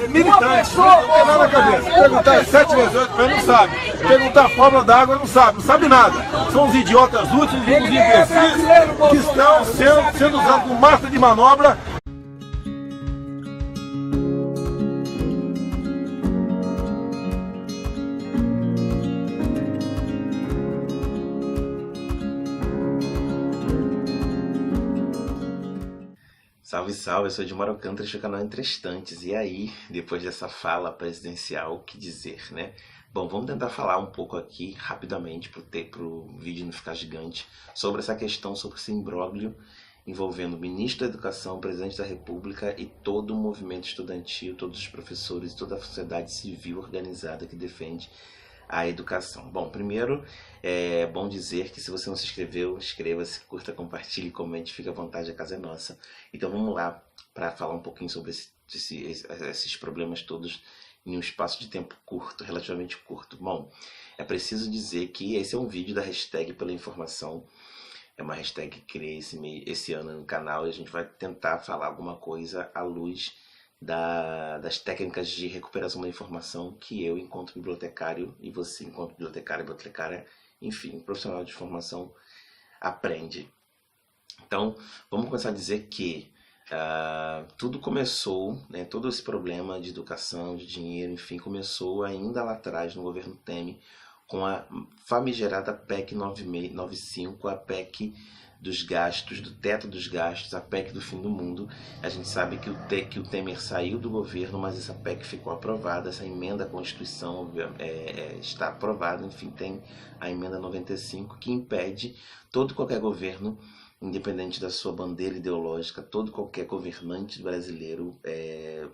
militante, não tem nada na cabeça. Perguntar 7 vezes 8, mas não sabe. Perguntar a fórmula da água, não sabe nada. São os idiotas úteis, os imbecis que estão sendo usados como massa de manobra. Salve, salve, eu sou Edmar Alcântara, este é o canal Entre Estantes. E aí, depois dessa fala presidencial, o que dizer, né? Bom, vamos tentar falar um pouco aqui, rapidamente, pro vídeo não ficar gigante, sobre essa questão, sobre esse imbróglio envolvendo o ministro da Educação, o presidente da República e todo o movimento estudantil, todos os professores, toda a sociedade civil organizada que defende a educação. Bom, primeiro é bom dizer que se você não se inscreveu, inscreva-se, curta, compartilhe, comente, fique à vontade, a casa é nossa. Então vamos lá para falar um pouquinho sobre esses problemas todos em um espaço de tempo curto, relativamente curto. Bom, é preciso dizer que esse é um vídeo da hashtag Pela Informação. É uma hashtag que criei esse ano no canal e a gente vai tentar falar alguma coisa à luz das técnicas de recuperação da informação que eu, enquanto bibliotecário, e você, enquanto bibliotecária, enfim, profissional de informação, aprende. Então, vamos começar a dizer que tudo começou, né, todo esse problema de educação, de dinheiro, enfim, começou ainda lá atrás, no governo Temer, com a famigerada PEC 995, a PEC dos gastos, do teto dos gastos, a PEC do fim do mundo. A gente sabe que o Temer saiu do governo, mas essa PEC ficou aprovada, essa emenda à Constituição está aprovada, enfim, tem a emenda 95 que impede todo qualquer governo, independente da sua bandeira ideológica, todo qualquer governante brasileiro,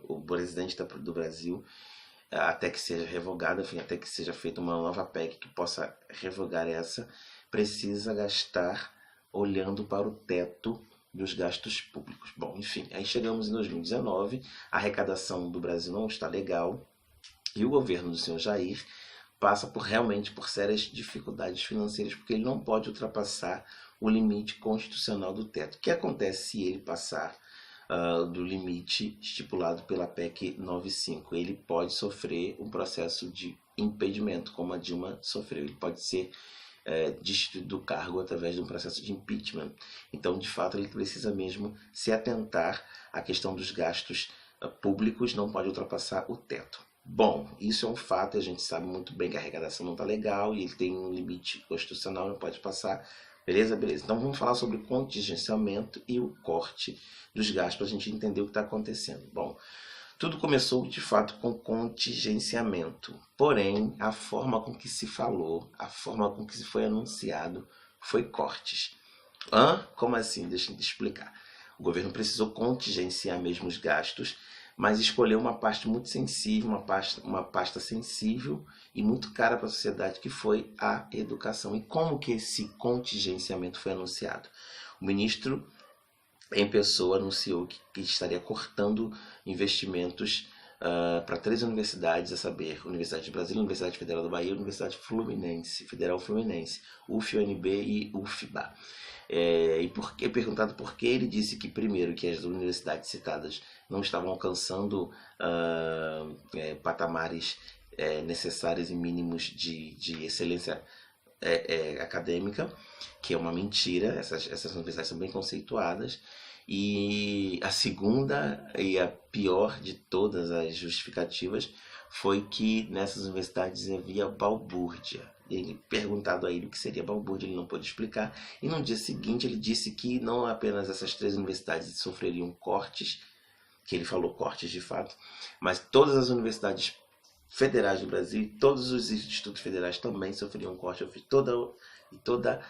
o presidente do Brasil, até que seja revogada, enfim, até que seja feita uma nova PEC que possa revogar essa, precisa gastar olhando para o teto dos gastos públicos. Bom, enfim, aí chegamos em 2019, a arrecadação do Brasil não está legal e o governo do senhor Jair passa realmente por sérias dificuldades financeiras porque ele não pode ultrapassar o limite constitucional do teto. O que acontece se ele passar do limite estipulado pela PEC 95? Ele pode sofrer um processo de impedimento, como a Dilma sofreu. Ele pode ser destituído do cargo através de um processo de impeachment. Então, de fato, ele precisa mesmo se atentar à questão dos gastos públicos, não pode ultrapassar o teto. Bom, isso é um fato, a gente sabe muito bem que a arrecadação não está legal e ele tem um limite constitucional, não pode passar. Beleza? Beleza. Então vamos falar sobre contingenciamento e o corte dos gastos para a gente entender o que está acontecendo. Bom, tudo começou de fato com contingenciamento, porém a forma com que se falou, a forma com que se foi anunciado foi cortes. Como assim? Deixa eu te explicar. O governo precisou contingenciar mesmo os gastos, mas escolheu uma parte muito sensível, uma pasta sensível e muito cara para a sociedade, que foi a educação. E como que esse contingenciamento foi anunciado? O ministro em pessoa anunciou que estaria cortando investimentos para 3 universidades, a saber, Universidade de Brasília, Universidade Federal da Bahia e Universidade Federal Fluminense, UFUNB e UFBA. Perguntado por que, ele disse que, primeiro, que as universidades citadas não estavam alcançando patamares necessários e mínimos de excelência acadêmica, que é uma mentira. Essas universidades são bem conceituadas. E a segunda e a pior de todas as justificativas foi que nessas universidades havia balbúrdia. Ele, perguntado a ele o que seria balbúrdia, ele não pôde explicar. E no dia seguinte ele disse que não apenas essas 3 universidades sofreriam cortes, que ele falou cortes de fato, mas todas as universidades federais do Brasil e todos os institutos federais também sofreriam corte. Toda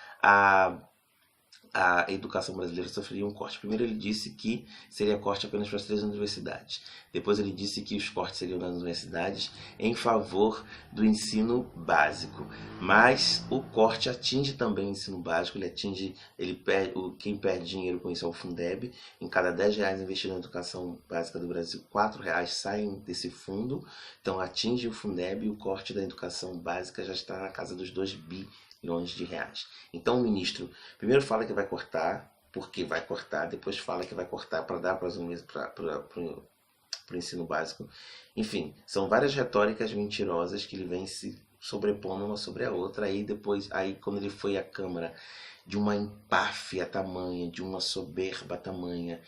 a educação brasileira sofreria um corte. Primeiro ele disse que seria corte apenas para as 3 universidades. Depois ele disse que os cortes seriam nas universidades em favor do ensino básico. Mas o corte atinge também o ensino básico. Quem perde dinheiro com isso é o Fundeb. Em cada R$10 investido na educação básica do Brasil, R$4 saem desse fundo. Então atinge o Fundeb e o corte da educação básica já está na casa dos R$2 bilhões. Então o ministro primeiro fala que vai cortar, porque vai cortar, depois fala que vai cortar para dar para para o ensino básico. Enfim, são várias retóricas mentirosas que ele vem se sobrepondo uma sobre a outra. Aí quando ele foi à Câmara, de uma empáfia tamanha, de uma soberba tamanha,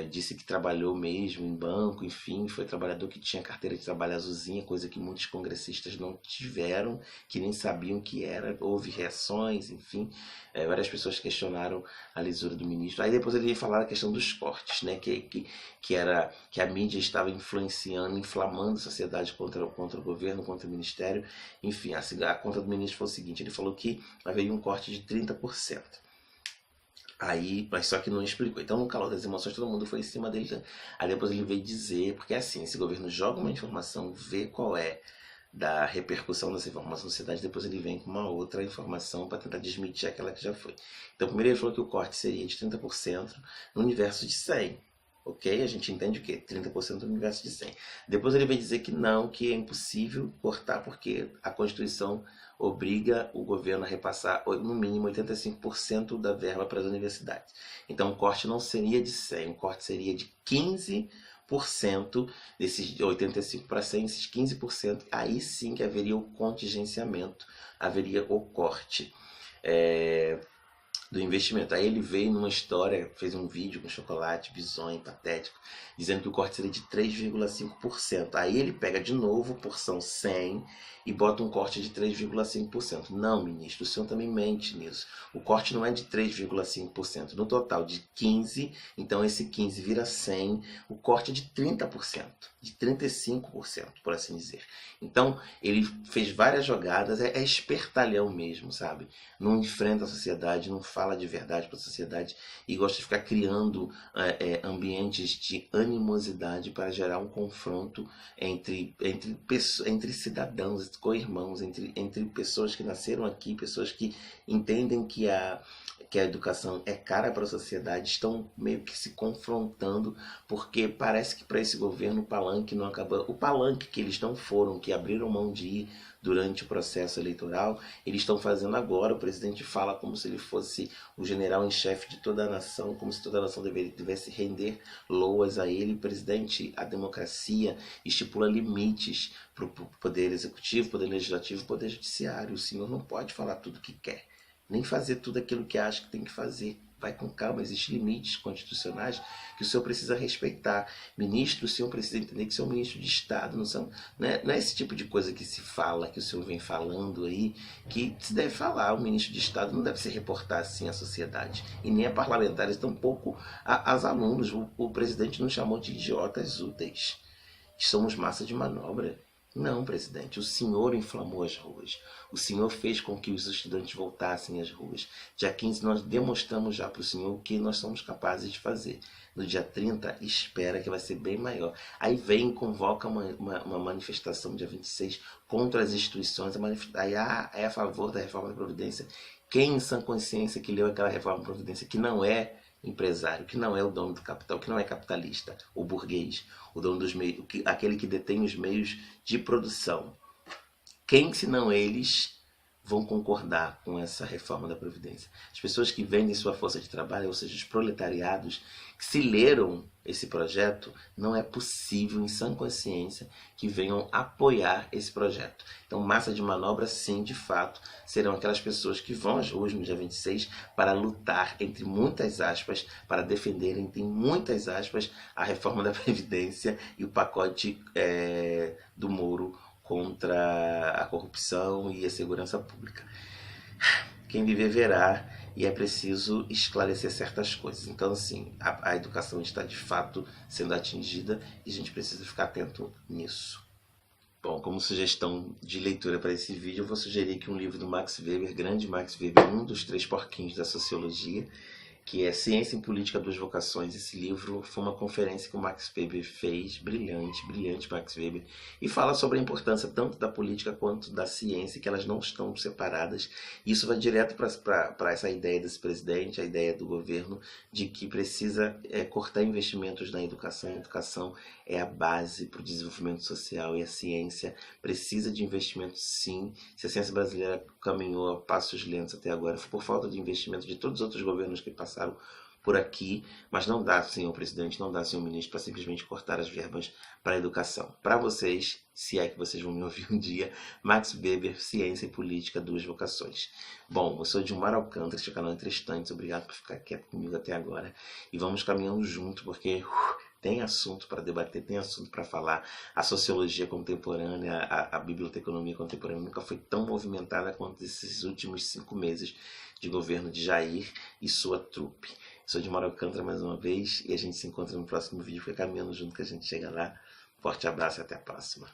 disse que trabalhou mesmo em banco, enfim, foi trabalhador que tinha carteira de trabalho azulzinha, coisa que muitos congressistas não tiveram, que nem sabiam que era, houve reações, enfim, várias pessoas questionaram a lisura do ministro. Aí depois ele veio falar a questão dos cortes, né, que a mídia estava influenciando, inflamando a sociedade contra o governo, contra o ministério. Enfim, a conta do ministro foi o seguinte: ele falou que haveria um corte de 30%. Mas só que não explicou. Então, no calor das emoções, todo mundo foi em cima dele. Aí depois ele veio dizer, porque assim, esse governo joga uma informação, vê qual é da repercussão dessa informação na sociedade, depois ele vem com uma outra informação para tentar desmentir aquela que já foi. Então, primeiro ele falou que o corte seria de 30% no universo de 100. Ok? A gente entende o quê? 30% do universo de 100. Depois ele vem dizer que não, que é impossível cortar porque a Constituição obriga o governo a repassar no mínimo 85% da verba para as universidades. Então o corte não seria de 100, o corte seria de 15%, desses 85 para 100, esses 15%, aí sim que haveria o contingenciamento, haveria o corte do investimento. Aí ele veio numa história, fez um vídeo com chocolate bizonho, patético, dizendo que o corte seria de 3,5%. Aí ele pega de novo porção 100 e bota um corte de 3,5%. Não, ministro, o senhor também mente nisso. O corte não é de 3,5%. No total de 15, então esse 15 vira 100, o corte é de 30%, de 35%, por assim dizer. Então, ele fez várias jogadas, é espertalhão mesmo, sabe? Não enfrenta a sociedade, não fala de verdade para a sociedade e gosta de ficar criando ambientes de animosidade para gerar um confronto entre cidadãos, co-irmãos, entre pessoas que nasceram aqui, pessoas que entendem que a educação é cara para a sociedade, estão meio que se confrontando, porque parece que para esse governo o palanque não acabou. O palanque que eles não foram, que abriram mão de ir durante o processo eleitoral, eles estão fazendo agora. O presidente fala como se ele fosse o general em chefe de toda a nação, como se toda a nação devesse render loas a ele. Presidente, a democracia estipula limites para o poder executivo, poder legislativo, poder judiciário. O senhor não pode falar tudo o que quer, nem fazer tudo aquilo que acha que tem que fazer. Vai com calma, existem limites constitucionais que o senhor precisa respeitar. Ministro, o senhor precisa entender que o senhor é um ministro de Estado, não é esse tipo de coisa que se fala, que o senhor vem falando aí, que se deve falar. O ministro de Estado não deve se reportar assim à sociedade, e nem a parlamentares, tampouco aos alunos. O presidente nos chamou de idiotas úteis, que somos massa de manobra. Não, presidente, o senhor inflamou as ruas. O senhor fez com que os estudantes voltassem às ruas. Dia 15 nós demonstramos já para o senhor o que nós somos capazes de fazer. No dia 30, espera que vai ser bem maior. Aí vem e convoca uma manifestação dia 26 contra as instituições. Aí é a favor da reforma da Previdência. Quem em sã consciência que leu aquela reforma da Previdência, que não é empresário, que não é o dono do capital, que não é capitalista, o burguês, o dono dos meios, aquele que detém os meios de produção. Quem, senão eles, vão concordar com essa reforma da Previdência? As pessoas que vendem sua força de trabalho, ou seja, os proletariados, que se leram esse projeto, não é possível, em sã consciência, que venham apoiar esse projeto. Então, massa de manobra, sim, de fato, serão aquelas pessoas que vão às ruas no dia 26 para lutar, entre muitas aspas, para defender, entre muitas aspas, a reforma da Previdência e o pacote do Moro contra a corrupção e a segurança pública. Quem viver verá, e é preciso esclarecer certas coisas. Então, assim, a educação está de fato sendo atingida e a gente precisa ficar atento nisso. Bom, como sugestão de leitura para esse vídeo, eu vou sugerir aqui um livro do Max Weber, grande Max Weber, um dos 3 porquinhos da sociologia, que é Ciência e Política, Duas Vocações. Esse livro foi uma conferência que o Max Weber fez, brilhante, brilhante Max Weber, e fala sobre a importância tanto da política quanto da ciência, que elas não estão separadas. Isso vai direto para essa ideia desse presidente, a ideia do governo, de que precisa cortar investimentos na educação. A educação é a base para o desenvolvimento social, e a ciência precisa de investimentos, sim. Se a ciência brasileira caminhou a passos lentos até agora, foi por falta de investimento de todos os outros governos que passaram por aqui, mas não dá, senhor presidente, não dá, senhor ministro, para simplesmente cortar as verbas para a educação. Para vocês, se é que vocês vão me ouvir um dia, Max Weber, Ciência e Política, duas vocações. Bom, eu sou Dilmar Alcântara, este é o canal Entre Estantes, obrigado por ficar quieto comigo até agora. E vamos caminhando junto, porque tem assunto para debater, tem assunto para falar. A sociologia contemporânea, a biblioteconomia contemporânea nunca foi tão movimentada quanto esses últimos 5 meses de governo de Jair e sua trupe. Sou Dilmar Alcântara mais uma vez e a gente se encontra no próximo vídeo. Fica caminhando junto que a gente chega lá. Forte abraço e até a próxima.